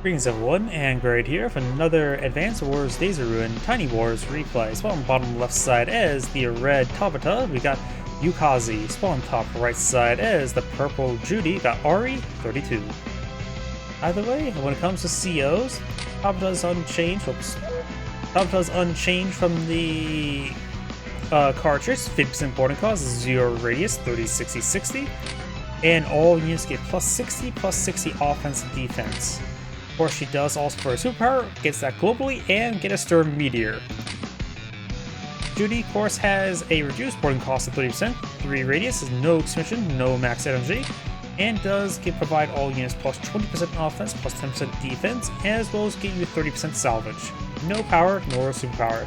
Greetings everyone, and Grade here for another Advanced Wars Days of Ruin Tiny Wars replay. Spawn bottom left side as the red Tabitha, we got Yukikaze. Spawn top right side as the purple Judy, got Ari32. Either way, when it comes to COs, Tabitha's unchanged. Tabitha's unchanged from the cartridge, 50% boarding cost, 0 radius, 30, 60, 60. And all units get plus 60 offense and defense. Of course, she does also for a superpower, gets that globally, and get a Stern Meteor. Judy, of course, has a reduced boarding cost of 30%, 3 radius, no expansion, no max energy, and does provide all units plus 20% offense, plus 10% defense, as well as get you 30% salvage. No power, nor superpower.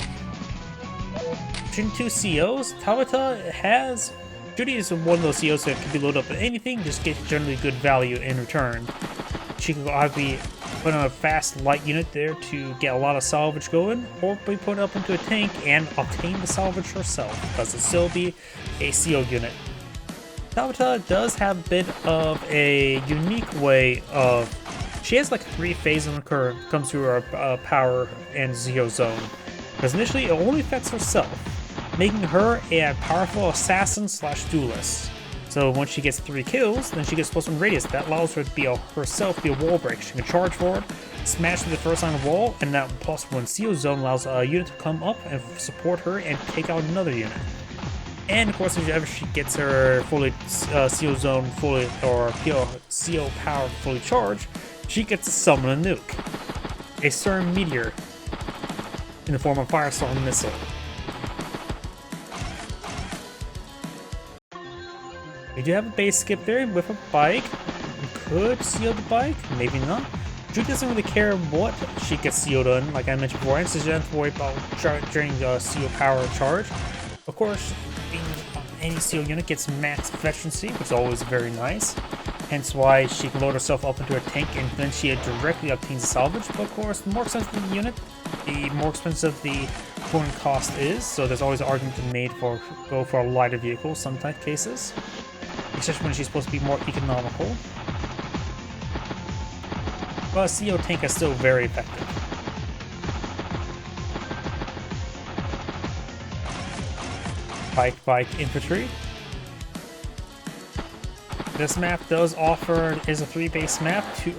Between two COs, Tabitha has... Judy is one of those COs that can be loaded up with anything, just get generally good value in return. She can either put on a fast light unit there to get a lot of salvage going, or be put up into a tank and obtain the salvage herself, because it'll still be a CO unit. Tabitha does have a bit of a unique way of... She has like 3 phases on the curve when it comes to her power and CO zone, because initially it only affects herself, making her a powerful assassin slash duelist. So once she gets 3 kills, then she gets plus 1 radius. That allows her to be herself be a wall break. She can charge forward, smash through the first line of wall, and that plus 1 CO zone allows a unit to come up and support her and take out another unit. And of course, if she gets her fully CO zone fully or CO power fully charged, she gets to summon a nuke, a Stern Meteor, in the form of Firestorm Missile. We do have a base skip there with a bike. We could seal the bike, maybe not. Judy doesn't really care what she gets sealed on, like I mentioned before, and so she doesn't have to worry about draining the seal power charge. Of course, any seal unit gets max efficiency, which is always very nice. Hence why she can load herself up into a tank and then she directly obtains a salvage. But of course, the more expensive the unit, the more expensive the component cost is. So there's always an argument to be made for go for a lighter vehicle in some type cases. Especially when she's supposed to be more economical. But a CO tank is still very effective. Bike infantry. This map does offer is a 3 base map, 2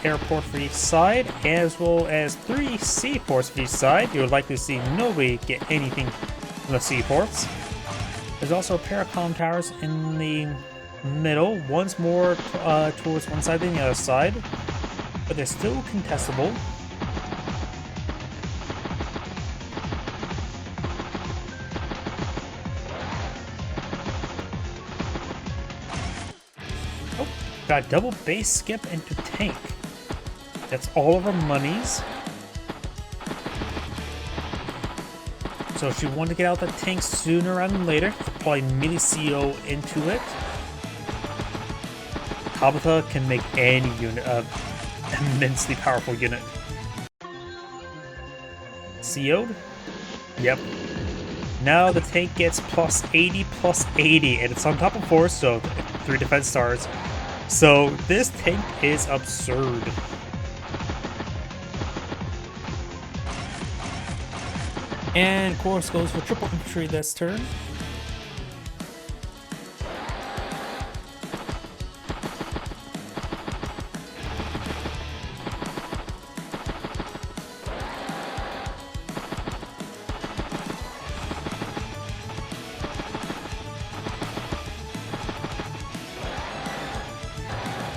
airport for each side, as well as 3 seaports for each side. You're likely to see nobody get anything from the seaports. There's also a pair of comm towers in the middle. One's more towards one side than the other side, but they're still contestable. Oh, got double base skip into tank. That's all of our monies. So if you want to get out the tank sooner rather than later, probably immediately CO into it. Tabitha can make any unit an immensely powerful unit. CO'd? Yep. Now the tank gets plus 80, and it's on top of 4, so 3 defense stars. So this tank is absurd. And of course goes for triple infantry this turn.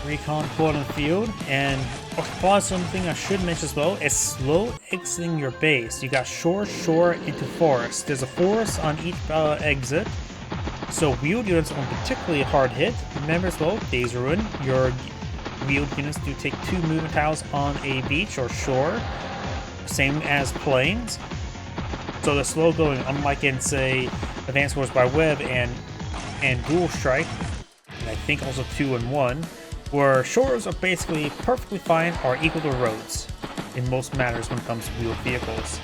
Recon pulled in the field, and something I should mention as well is slow exiting your base. You got shore into forest. There's a forest on each exit, so wheeled units are particularly hard hit. Remember as well, Days of Ruin, your wheeled units do take 2 movement tiles on a beach or shore, same as planes. So they're slow going, unlike in say Advanced Wars by Web and Dual Strike, and I think also 2 and 1. Where shores are basically perfectly fine or equal to roads in most matters when it comes to wheeled vehicles.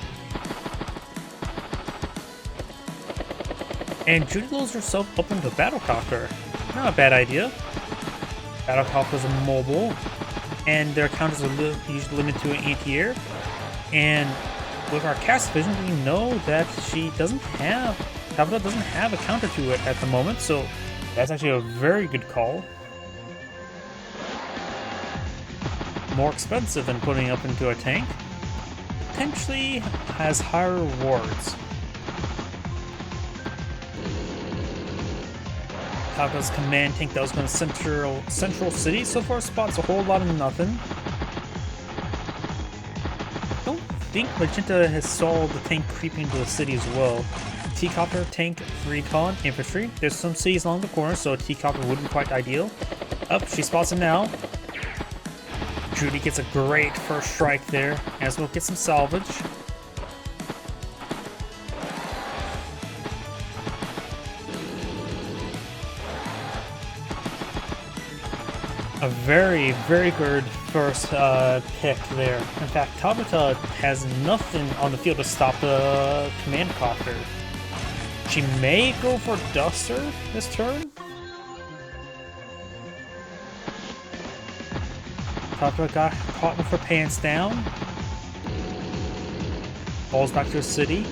And Judy loads herself up into Battlecopter. Not a bad idea. Battlecopters are mobile, and their counters are usually limited to an anti-air. And with our cast vision, we know that Tabitha doesn't have a counter to it at the moment, so that's actually a very good call. More expensive than putting up into a tank. Potentially has higher rewards. Tabitha's command tank that was going to Central City so far spots a whole lot of nothing. Don't think Magenta has saw the tank creeping into the city as well. T-Copter, tank, recon, infantry. There's some cities along the corner, so a T-Copter wouldn't be quite ideal. Up, she spots him now. Judy gets a great first strike there, as we'll get some salvage. A very, very good first pick there. In fact, Tabitha has nothing on the field to stop the command copter. She may go for Duster this turn. Tabitha got caught with her pants down. Falls back to the city.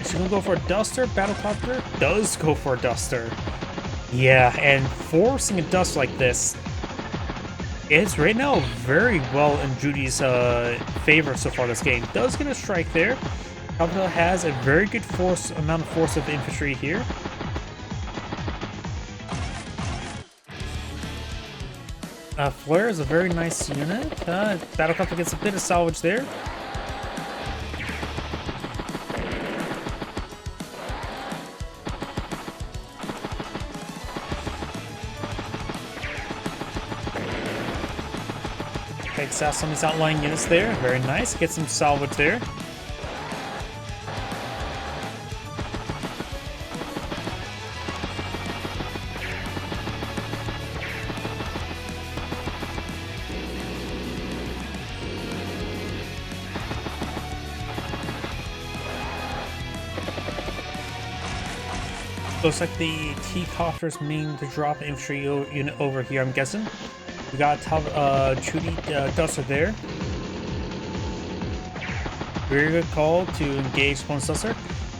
Is she gonna go for a Duster? Battlecopter does go for a Duster. Yeah, and forcing a Duster like this, it's right now very well in Judy's favor so far this game. Does get a strike there. Tabitha has a very good amount of force of infantry here. Flare is a very nice unit. Battlecopter gets a bit of salvage there. Takes out some of these outlying units there. Very nice. Gets some salvage there. Looks like the T-Copter's mean to drop an infantry unit over here, I'm guessing. We got Judy Duster there. Very good call to engage opponent's Duster.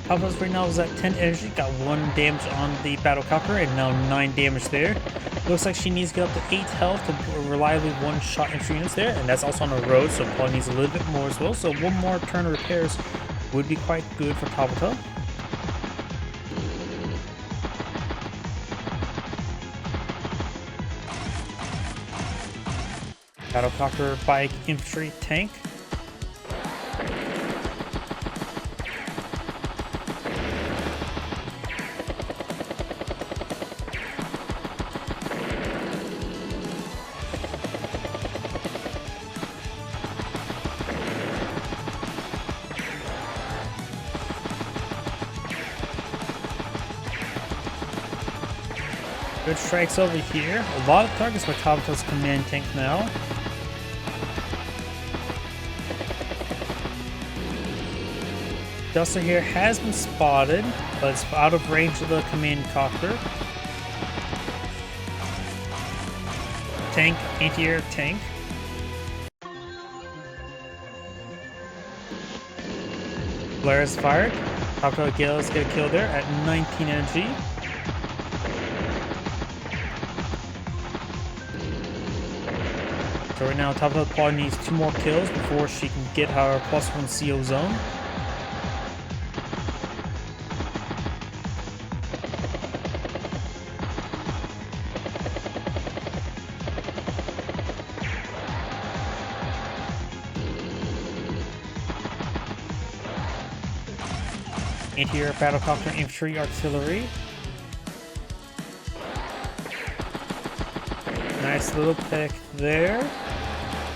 Tabitha's right now is at 10 energy, got 1 damage on the Battlecopter, and now 9 damage there. Looks like she needs to get up to 8 health to reliably one-shot infantry units there, and that's also on the road, so probably needs a little bit more as well. So one more turn of repairs would be quite good for Tabitha. Battlecopter, bike, infantry, tank. Good strikes over here. A lot of targets for Tabitha's command tank now. Duster here has been spotted, but it's out of range of the command copter. Tank, anti-air, tank. Flare is fired. Tabitha Gales get a kill there at 19 energy. So right now Tabitha probably needs 2 more kills before she can get her +1 CO zone. Anti-air, battlecopter, infantry, artillery. Nice little pick there.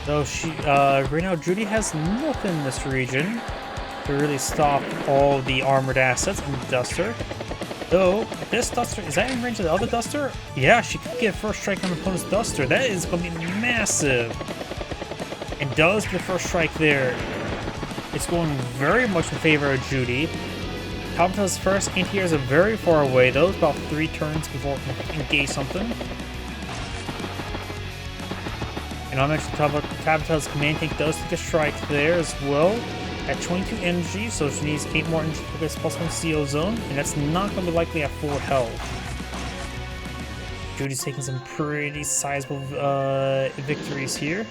Though right now Judy has nothing in this region to really stop all the armored assets and the Duster. Though, this Duster, is that in range of the other Duster? Yeah, she could get first strike on the opponent's Duster. That is going to be massive. And does get first strike there. It's going very much in favor of Judy. Tabitha's first anti-airs are very far away though. It's about 3 turns before it can engage something. And And I'll mention Tabitha's command tank does take a strike there as well at 22 energy, so she needs 8 more energy for this +1 CO zone, and that's not going to be likely at full health. Judy's taking some pretty sizable victories here.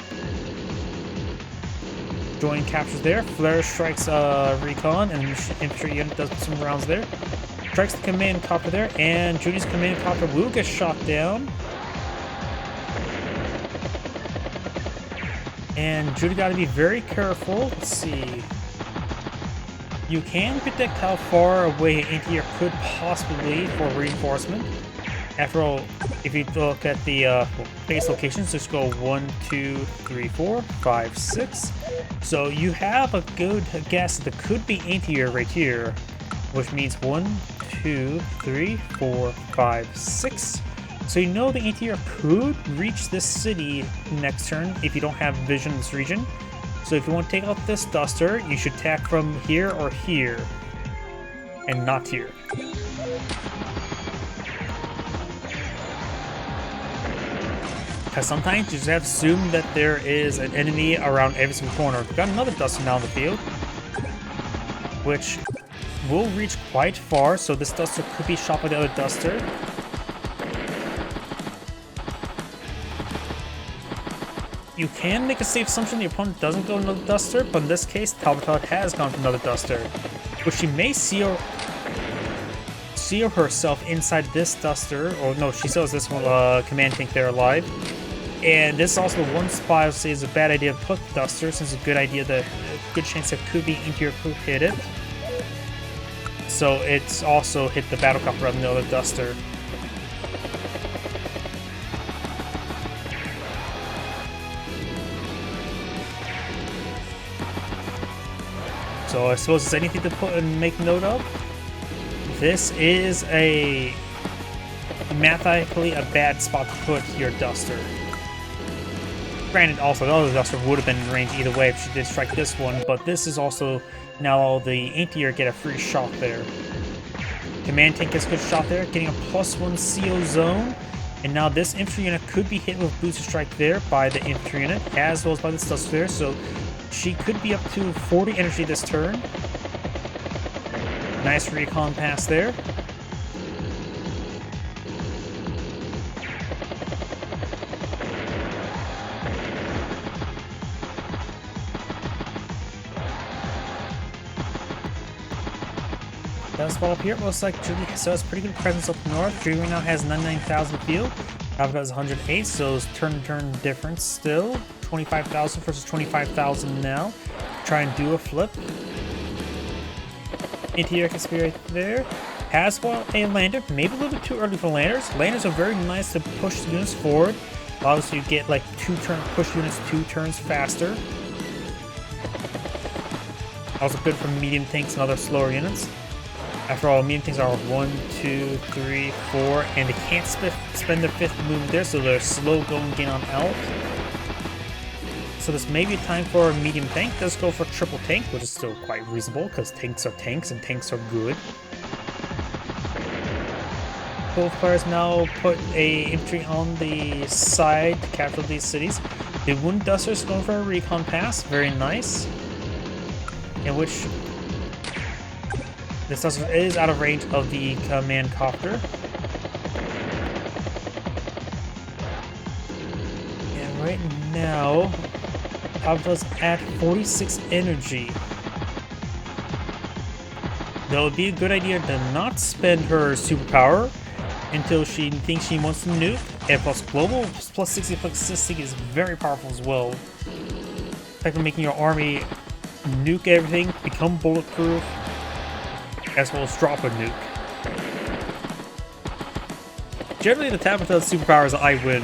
Join captures there. Flare strikes recon, and infantry unit does some rounds there. Strikes the command copter there, and Judy's command copter will get shot down. And Judy got to be very careful. Let's see. You can predict how far away an anti-air could possibly be for reinforcement. After all, if you look at the base locations, just go 1, 2, 3, 4, 5, 6. So you have a good guess that there could be anti-air right here, which means 1, 2, 3, 4, 5, 6. So you know the anti-air could reach this city next turn if you don't have vision in this region. So if you want to take out this duster, you should attack from here or here, and not here. Because sometimes you just have to assume that there is an enemy around every single corner. We've got another duster now in the field, which will reach quite far, so this duster could be shot by the other duster. You can make a safe assumption the opponent doesn't go another duster, but in this case, Tabitha has gone for another duster, which she may seal herself inside this duster, or no, she still has this one command tank there alive. And this is also one spot I would say is a bad idea to put the duster, since it's a good idea that a good chance that could be anti-air could hit it. So it's also hit the battlecopter rather than the other duster. So I suppose it's anything to put and make note of. This is a mathematically a bad spot to put your duster. Granted, also the other duster would have been in range either way if she did strike this one, but this is also now the anti-air get a free shot there. Command tank gets a good shot there, getting a +1 CO zone, and now this infantry unit could be hit with boosted strike there by the infantry unit, as well as by this duster there, so she could be up to 40 energy this turn. Nice recon pass there. That spot up here, it looks like Judy still has pretty good presence up north. Judy right now has 99,000 field. Tabitha has 108, so it's turn-to-turn difference still. 25,000 versus 25,000 now. Try and do a flip. Anti-air can be right there. Has a lander, maybe a little bit too early for landers. Landers are very nice to push units forward. Allows you to get like push units 2 turns faster. Also good for medium tanks and other slower units. After all, medium tanks are 1, 2, 3, 4, and they can't spend their 5th movement there, so they're slow going in on out. So this may be time for a medium tank. It does go for triple tank, which is still quite reasonable because tanks are tanks and tanks are good. Both players now put a infantry on the side to capture these cities. The Wound Duster is going for a recon pass, very nice. In which this duster is out of range of the command copter. And right now, Tabitha's at 46 energy. Though it would be a good idea to not spend her superpower until she thinks she wants to nuke. And plus global plus 60 plus 60 is very powerful as well. Effectively making your army nuke everything, become bulletproof, as well as drop a nuke. Generally the Tabitha superpower is I win.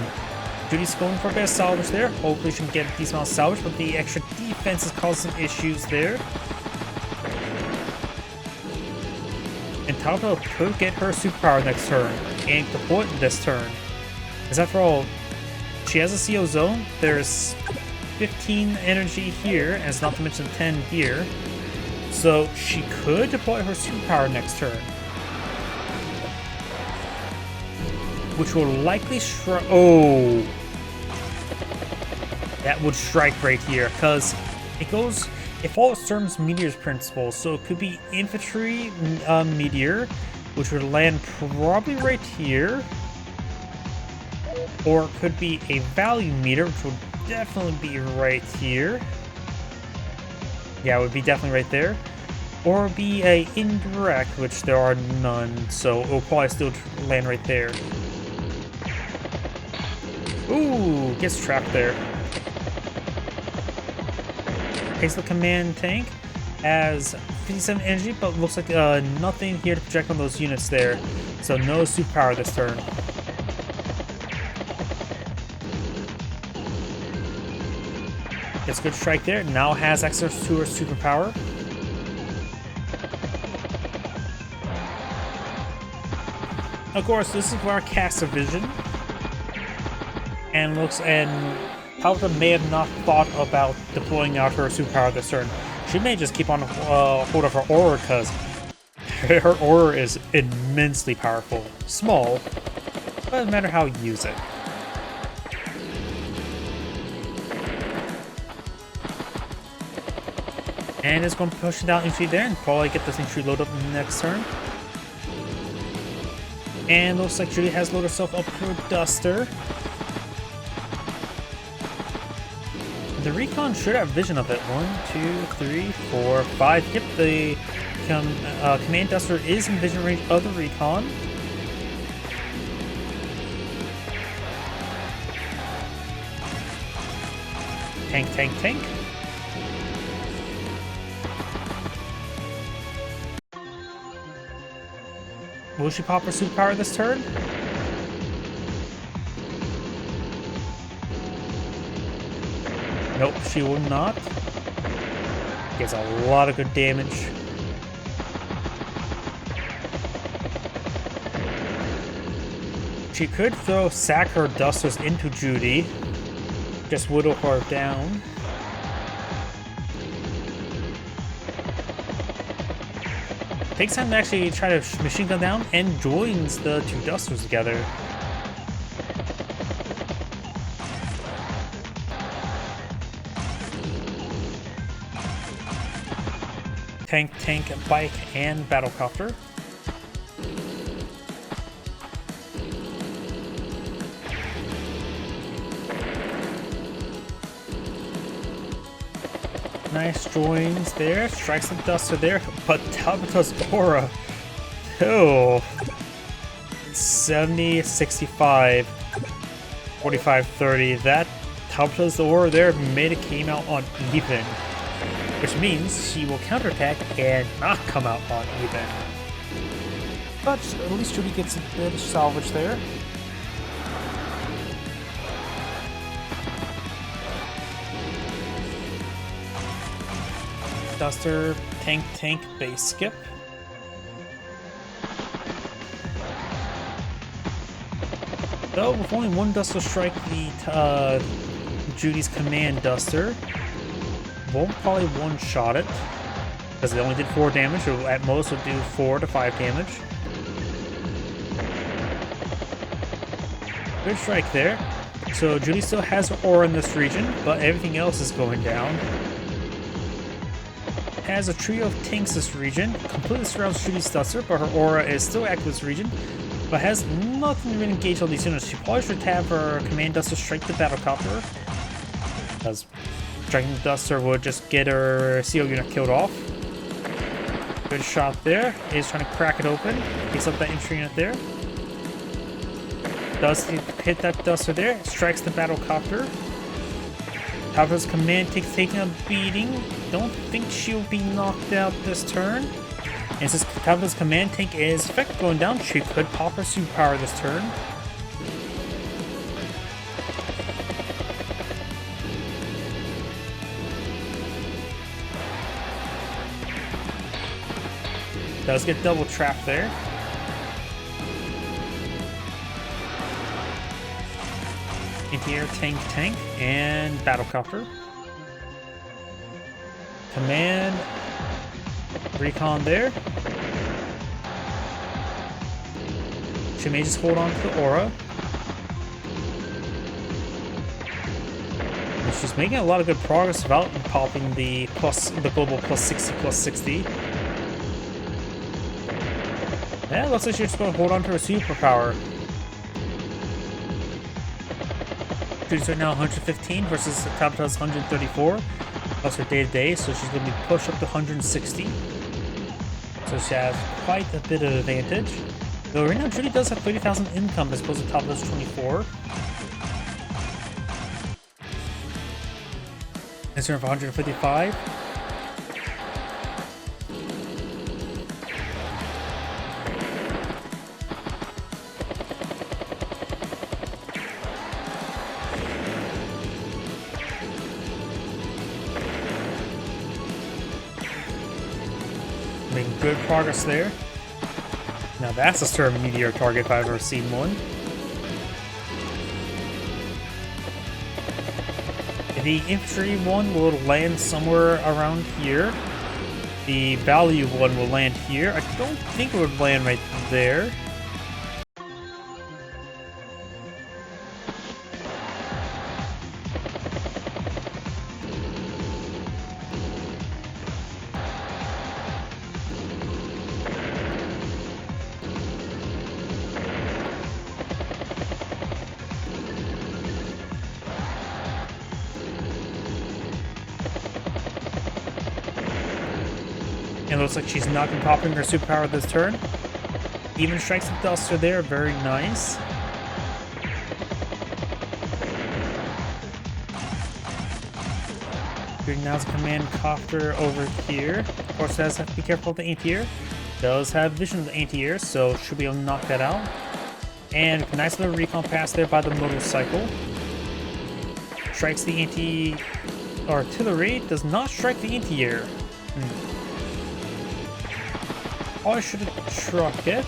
Judy's going for a bit of salvage there. Hopefully she can get a decent amount of salvage, but the extra defense is causing some issues there. And Tabitha could get her superpower next turn, and deploy it this turn. Because after all, she has a CO zone. There's 15 energy here, and it's not to mention 10 here. So she could deploy her superpower next turn. Which will likely that would strike right here, because it goes, it follows Sturm's Meteor's principle, so it could be infantry meteor, which would land probably right here, or it could be a value meter, which would definitely be right here. Yeah, it would be definitely right there. Or be a indirect, which there are none, so it'll probably still land right there. Ooh, gets trapped there. Takes the command tank, has 57 energy, but looks like nothing here to project on those units there. So no superpower this turn. Gets a good strike there. Now has access to her superpower. Of course, this is where our cast a vision. And Tabitha may have not thought about deploying out her superpower this turn. She may just keep on hold of her aura, because her aura is immensely powerful. Small, but doesn't matter how you use it. And it's going to push down infantry there and probably get this infantry load up next turn. And looks like Judy has loaded herself up her Duster. The recon should have vision of it. 1, 2, 3, 4, 5. Yep, the command Duster is in vision range of the recon. Tank, tank, tank. Will she pop her superpower this turn? Nope, she will not. Gets a lot of good damage. She could sack her Dusters into Judy. Just whittle her down. Takes time to actually try to machine gun down and joins the two Dusters together. Tank, tank, bike, and battlecopter. Nice joins there, strikes the Duster there, but Tabitha's aura, oh, 70, 65, 45, 30, that Tabitha's aura there made it came out on even, which means she will counterattack and not come out on even. But at least Judy gets a bit of salvage there. Duster, tank, tank, base skip. Though with only one Duster strike, the Judy's command Duster won't probably one-shot it, because it only did 4 damage, or at most will do 4 to 5 damage. Good strike there. So Judy still has her aura in this region, but everything else is going down. Has a trio of tanks this region, completely surrounds Judy's Duster, but her aura is still active this region, but has nothing to really engage all these units. She probably should have her command Duster strike the battlecopter, because striking the Duster would just get her CO unit killed off. Good shot there. Is trying to crack it open. Picks up that infantry unit there. Does hit that Duster there. Strikes the battlecopter. Tabitha's command takes taking a beating. Don't think she'll be knocked out this turn. And since Tabitha's command tank is in fact going down, she could pop her superpower this turn. Does get double trapped there. Anti-air, tank, tank, and battlecopter. Command, recon there. She may just hold on to the aura. she's making a lot of good progress without popping the global +60/+60. Yeah, looks like she's just going to hold on to her superpower. Judy's right now 115 versus Tabitha's 134. Plus her day-to-day, so she's going to be pushed up to 160. So she has quite a bit of advantage. Though right now Judy does have 30,000 income as opposed to Tabitha's 24. It's her for 155. Making good progress there. Now that's a stir meteor target if I've ever seen one. The infantry one will land somewhere around here. The value one will land here. I don't think it would land right there. And it looks like she's not popping her superpower this turn. Even strikes the duster there, very nice. Doing now's a command copter over here. Of course, does have to be careful of the anti-air. Does have vision of the anti-air, so should be able to knock that out. And nice little recon pass there by the motorcycle. Strikes the artillery, does not strike the anti-air. Oh, I should have struck it.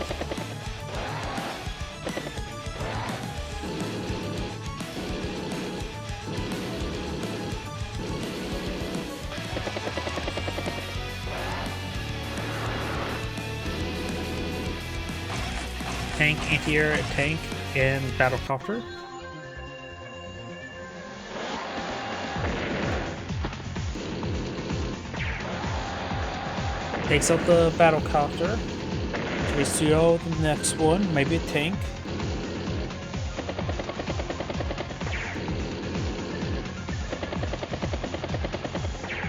Tank, anti-air, tank, and battlecopter. Takes out the battlecopter. Ratio the next one, maybe a tank.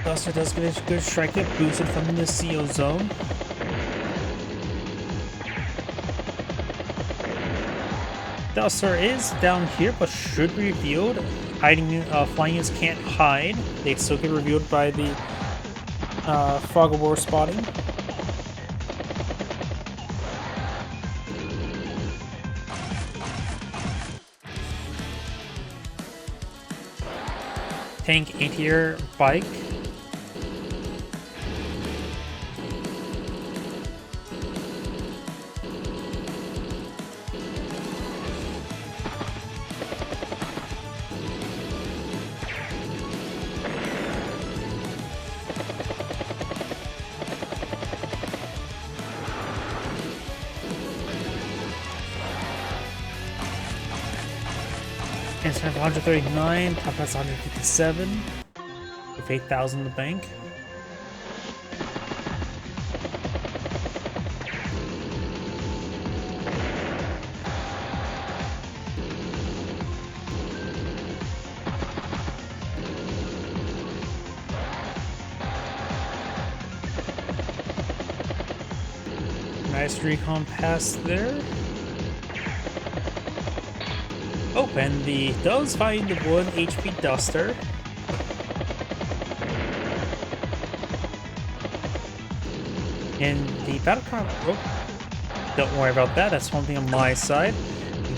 Duster does get a good strike hit, boosted from the CO zone. Duster is down here, but should be revealed. Flying units can't hide. They still get revealed by the fog of war spotting. Tank, anti-air, bike. Instant 139, top has 157, with 8,000 in the bank. Nice recon pass there. Oh, and the does find the 1 HP Duster. And the battlecopter, oh, don't worry about that, that's something on my side.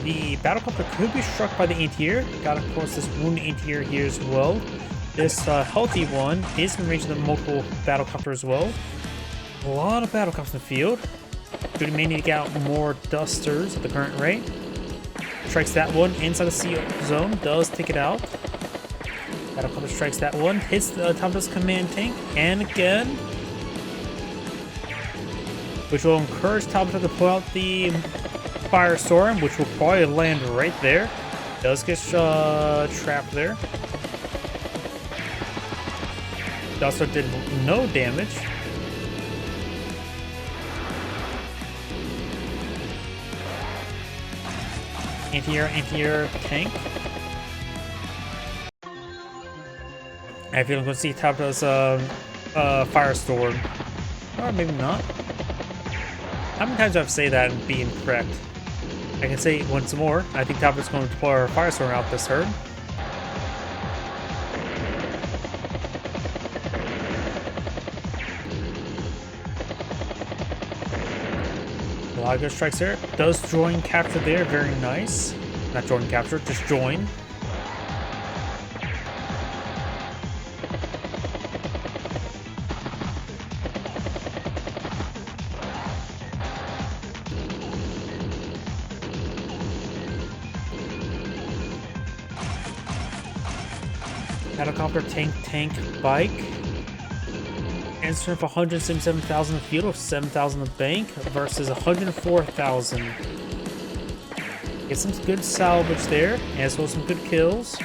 The battlecopter could be struck by the anti-air. Got, of course, this wounded anti-air here as well. This healthy one is in range of the multiple battlecopter as well. A lot of battlecopters in the field. Judy may need to get out more Dusters at the current rate. Strikes that one inside the CO zone, does take it out. Battlecopter strikes that one, hits the top of this command tank, and again. Which will encourage Tabitha to pull out the Firestorm, which will probably land right there. Does get trapped there. Duster did no damage. Anti-air, tank. I feel I'm going to see Tabitha's Firestorm. Or maybe not. How many times do I have to say that and be incorrect? I can say it once more. I think Tabitha's going to deploy her Firestorm out this turn. A lot of good strikes there. Does join capture there, very nice. Not join capture, just join. Helicopter, tank, bike. Answering for 177,000 of fuel, 7,000 of bank versus 104,000. Get some good salvage there, as well as some good kills.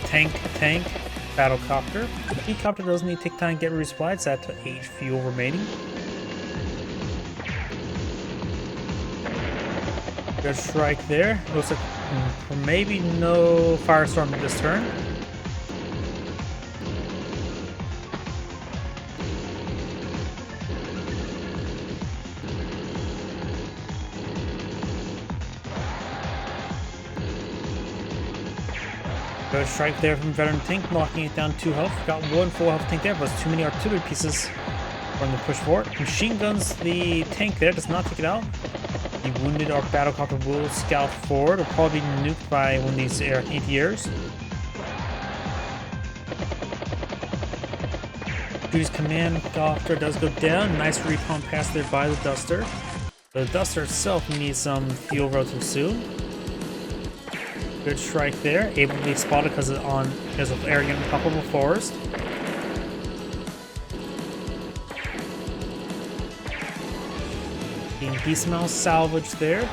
Tank, battlecopter. Helicopter doesn't need to take time to get resupplied, it's at 8 fuel remaining. Good strike there. Looks like maybe no Firestorm this turn. Good strike there from veteran tank, knocking it down 2 health. Got 1 full health tank there, but it's too many artillery pieces from the push for it. Machine guns the tank there, does not take it out. He wounded our battlecopter will scout forward. Will probably be nuked by one of these anti-airs. Judy's command copter does go down. Nice recon pass there by the Duster. The Duster itself needs some fuel relatively soon. Good strike there. Able to be spotted because of arrogant on top of a forest. Being decent amount of salvage there.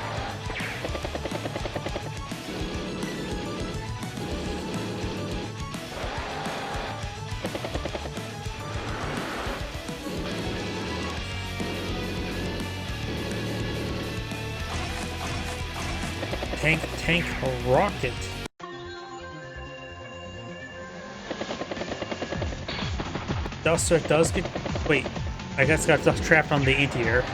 Tank rocket. Duster does get... Wait, I guess got trapped on the anti-air.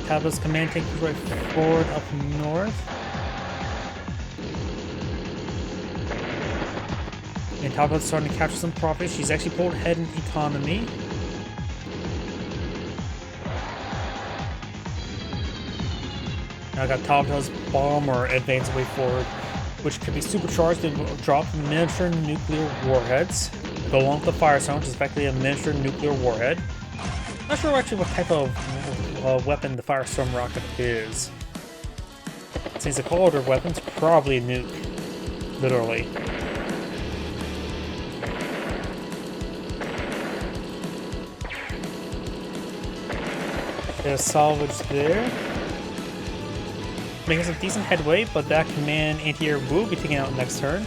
Tabitha's command tank is right forward up north. And Tabitha's starting to capture some profit. She's actually pulled ahead in economy. Now I got Tabitha's bomber advance way forward, which could be supercharged and drop miniature nuclear warheads. Go along with the Firestorm, which is effectively a miniature nuclear warhead. Not sure actually what type of weapon the Firestorm rocket is. Since the colder weapon's probably a nuke, literally. There's salvage there. Making some decent headway, but that command anti-air will be taken out next turn.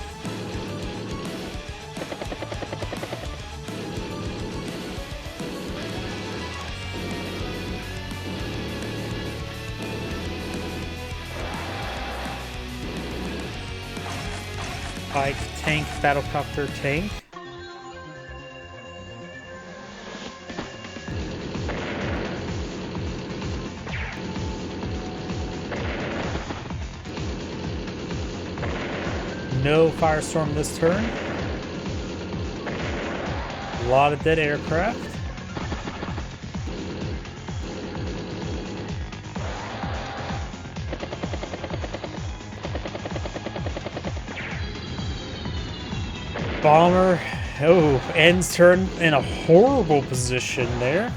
Bike, tank, battlecopter, tank. No Firestorm this turn. A lot of dead aircraft. Bomber, ends turn in a horrible position there.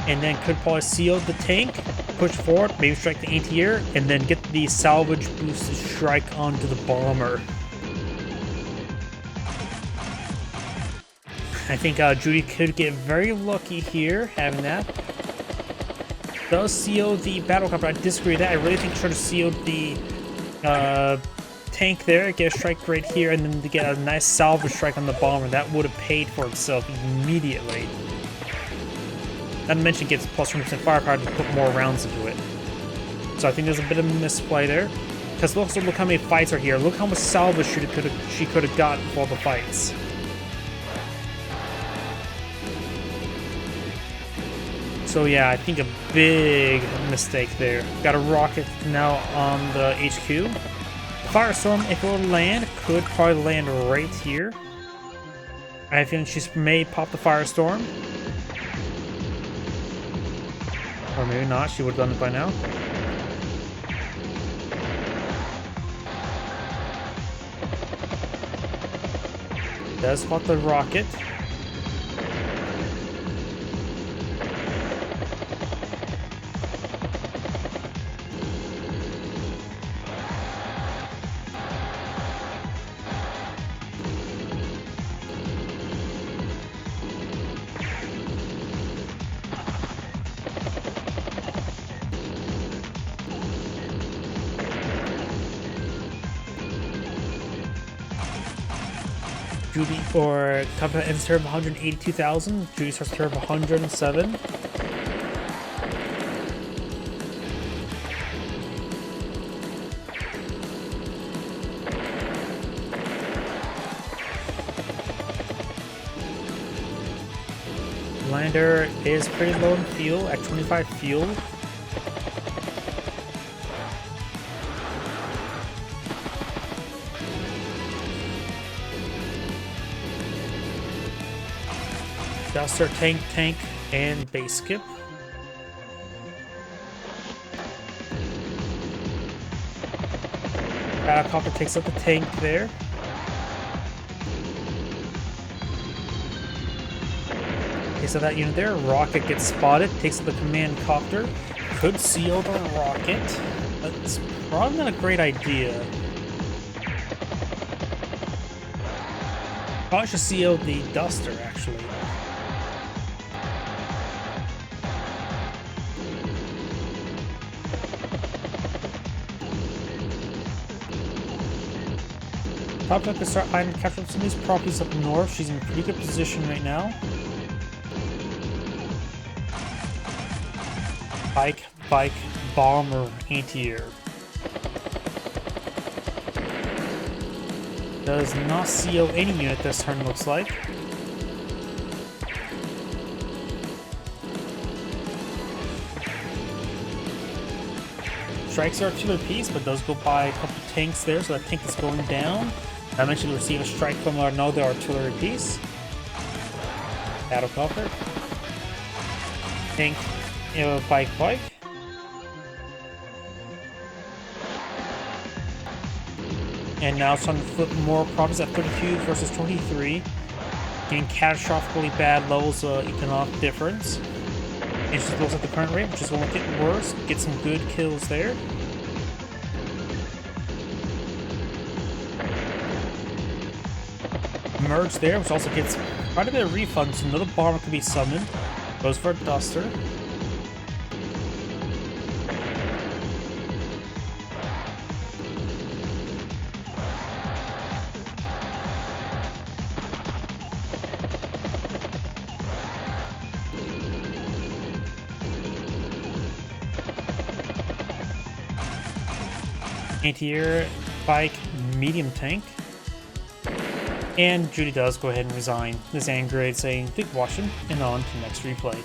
and then could probably seal the tank, push forward, maybe strike the anti-air, and then get the salvage boosted strike onto the bomber. I think Judy could get very lucky here, having that. Does seal the battle copter. I disagree with that. I really think should have sealed the tank there, get a strike right here, and then to get a nice salvage strike on the bomber. That would have paid for itself immediately. Not to mention gets plus 100% firepower to put more rounds into it. So I think there's a bit of a misplay there. Because look how many fights are here. Look how much salvage she could have gotten for all the fights. So yeah, I think a big mistake there. Got a rocket now on the HQ. Firestorm, if it will land, could probably land right here. I think she may pop the Firestorm. Or maybe not, she would have done it by now. Does spot the rocket. Judy or Tabitha ends turn of 182,000. Judy starts turn of 107. Lander is pretty low in fuel at 25 fuel. Duster, tank, and base skip. Battlecopter takes up the tank there. Okay, so that unit there, rocket gets spotted, takes up the command copter. Could seal the rocket. That's probably not a great idea. Probably should seal the Duster, actually. Tabitha can start eyeing to capture some of these properties up north. She's in a pretty good position right now. Bike, bomber, anti-air. Does not CO any unit this turn, looks like. Strikes are artillery piece, but does go by a couple tanks there, so that tank is going down. I mentioned receive a strike from another artillery piece. Battlecopter. Tank, bike. And now it's trying to flip more problems at 32 versus 23. Getting catastrophically bad levels of economic difference. And she goes at the current rate, which is going to get worse. Get some good kills there. Merge there, which also gets quite a bit of refunds. So another bomber could be summoned. Goes for a Duster. Anti-air, bike, medium tank. And Judy does go ahead and resign this grade, saying, "Thank you for watching," and on to next replay.